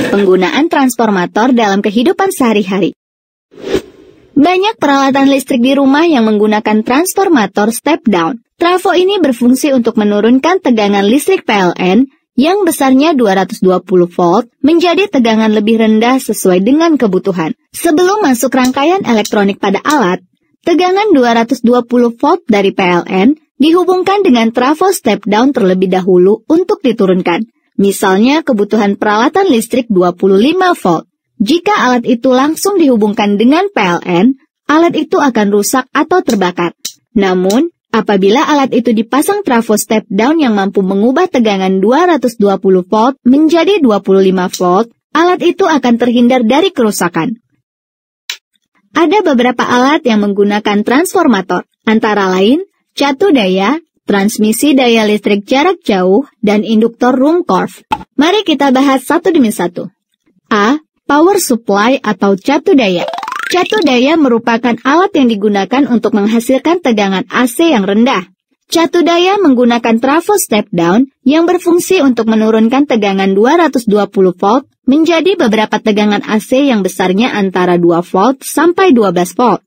Penggunaan transformator dalam kehidupan sehari-hari. Banyak peralatan listrik di rumah yang menggunakan transformator step down. Trafo ini berfungsi untuk menurunkan tegangan listrik PLN yang besarnya 220 volt menjadi tegangan lebih rendah sesuai dengan kebutuhan. Sebelum masuk rangkaian elektronik pada alat, tegangan 220 volt dari PLN dihubungkan dengan trafo step down terlebih dahulu untuk diturunkan. Misalnya kebutuhan peralatan listrik 25 volt. Jika alat itu langsung dihubungkan dengan PLN, alat itu akan rusak atau terbakar. Namun, apabila alat itu dipasang trafo step down yang mampu mengubah tegangan 220 volt menjadi 25 volt, alat itu akan terhindar dari kerusakan. Ada beberapa alat yang menggunakan transformator, antara lain catu daya, transmisi daya listrik jarak jauh, dan induktor Ruhmkorff. Mari kita bahas satu demi satu. A. Power supply atau catu daya. Catu daya merupakan alat yang digunakan untuk menghasilkan tegangan AC yang rendah. Catu daya menggunakan trafo step down yang berfungsi untuk menurunkan tegangan 220 volt menjadi beberapa tegangan AC yang besarnya antara 2 volt sampai 12 volt.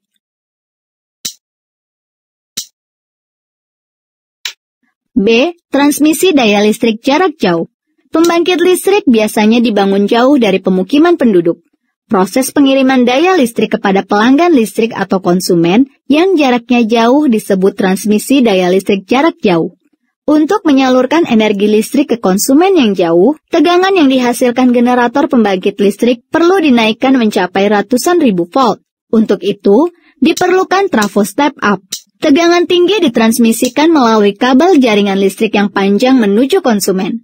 B. Transmisi daya listrik jarak jauh. Pembangkit listrik biasanya dibangun jauh dari pemukiman penduduk. Proses pengiriman daya listrik kepada pelanggan listrik atau konsumen yang jaraknya jauh disebut transmisi daya listrik jarak jauh. Untuk menyalurkan energi listrik ke konsumen yang jauh, tegangan yang dihasilkan generator pembangkit listrik perlu dinaikkan mencapai ratusan ribu volt. Untuk itu, diperlukan trafo step up. Tegangan tinggi ditransmisikan melalui kabel jaringan listrik yang panjang menuju konsumen.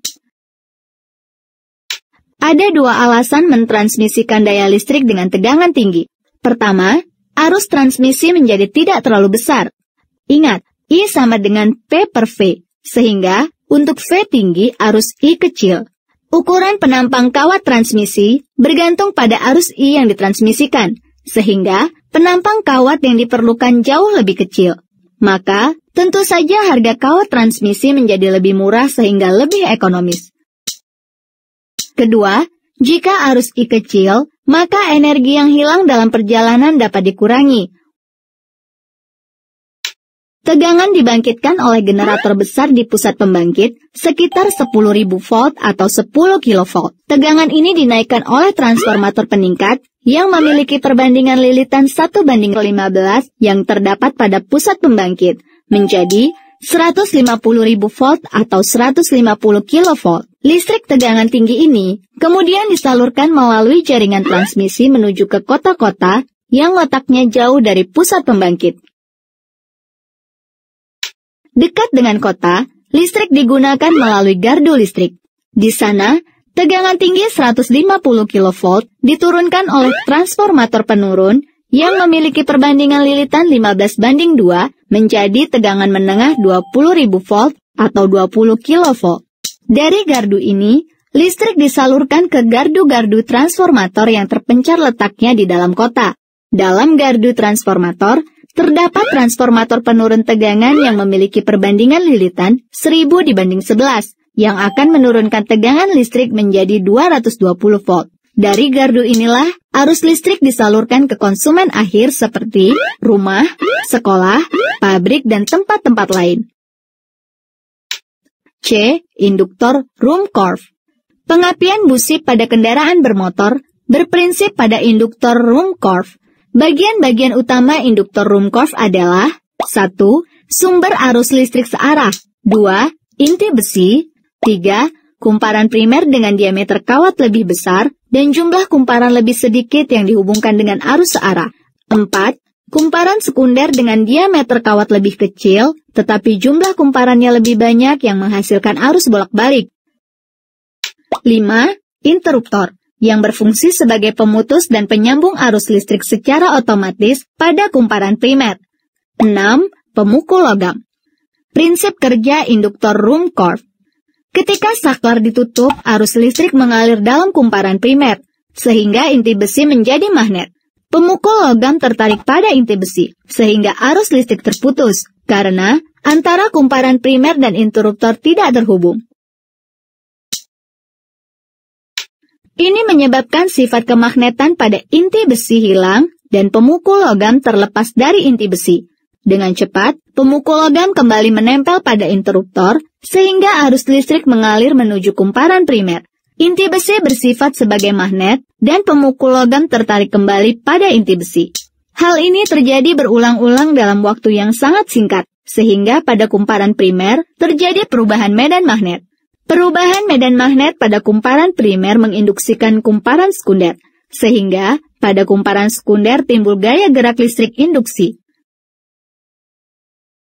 Ada dua alasan mentransmisikan daya listrik dengan tegangan tinggi. Pertama, arus transmisi menjadi tidak terlalu besar. Ingat, I sama dengan P per V, sehingga untuk V tinggi arus I kecil. Ukuran penampang kawat transmisi bergantung pada arus I yang ditransmisikan, sehingga penampang kawat yang diperlukan jauh lebih kecil. Maka, tentu saja harga kawat transmisi menjadi lebih murah sehingga lebih ekonomis. Kedua, jika arus I kecil, maka energi yang hilang dalam perjalanan dapat dikurangi. Tegangan dibangkitkan oleh generator besar di pusat pembangkit sekitar 10.000 volt atau 10 kilovolt. Tegangan ini dinaikkan oleh transformator peningkat yang memiliki perbandingan lilitan 1:15 yang terdapat pada pusat pembangkit menjadi 150.000 volt atau 150 kilovolt. Listrik tegangan tinggi ini kemudian disalurkan melalui jaringan transmisi menuju ke kota-kota yang letaknya jauh dari pusat pembangkit. Dekat dengan kota, listrik digunakan melalui gardu listrik. Di sana, tegangan tinggi 150 kV diturunkan oleh transformator penurun yang memiliki perbandingan lilitan 15:2 menjadi tegangan menengah 20.000 volt atau 20 kV. Dari gardu ini, listrik disalurkan ke gardu-gardu transformator yang terpencar letaknya di dalam kota. Dalam gardu transformator, terdapat transformator penurun tegangan yang memiliki perbandingan lilitan 1000:11 yang akan menurunkan tegangan listrik menjadi 220 volt. Dari gardu inilah, arus listrik disalurkan ke konsumen akhir seperti rumah, sekolah, pabrik, dan tempat-tempat lain. C. Induktor Ruhmkorff. Pengapian busi pada kendaraan bermotor berprinsip pada induktor Ruhmkorff. Bagian-bagian utama induktor Ruhmkorff adalah 1. Sumber arus listrik searah, 2. Inti besi, 3. Kumparan primer dengan diameter kawat lebih besar dan jumlah kumparan lebih sedikit yang dihubungkan dengan arus searah, 4. Kumparan sekunder dengan diameter kawat lebih kecil, tetapi jumlah kumparannya lebih banyak yang menghasilkan arus bolak-balik. 5. Interruptor, yang berfungsi sebagai pemutus dan penyambung arus listrik secara otomatis pada kumparan primer. 6. Pemukul logam. Prinsip kerja induktor Ruhmkorff. Ketika saklar ditutup, arus listrik mengalir dalam kumparan primer, sehingga inti besi menjadi magnet. Pemukul logam tertarik pada inti besi, sehingga arus listrik terputus, karena antara kumparan primer dan interruptor tidak terhubung. Ini menyebabkan sifat kemagnetan pada inti besi hilang dan pemukul logam terlepas dari inti besi. Dengan cepat, pemukul logam kembali menempel pada interruptor, sehingga arus listrik mengalir menuju kumparan primer. Inti besi bersifat sebagai magnet, dan pemukul logam tertarik kembali pada inti besi. Hal ini terjadi berulang-ulang dalam waktu yang sangat singkat, sehingga pada kumparan primer terjadi perubahan medan magnet. Perubahan medan magnet pada kumparan primer menginduksikan kumparan sekunder, sehingga pada kumparan sekunder timbul gaya gerak listrik induksi.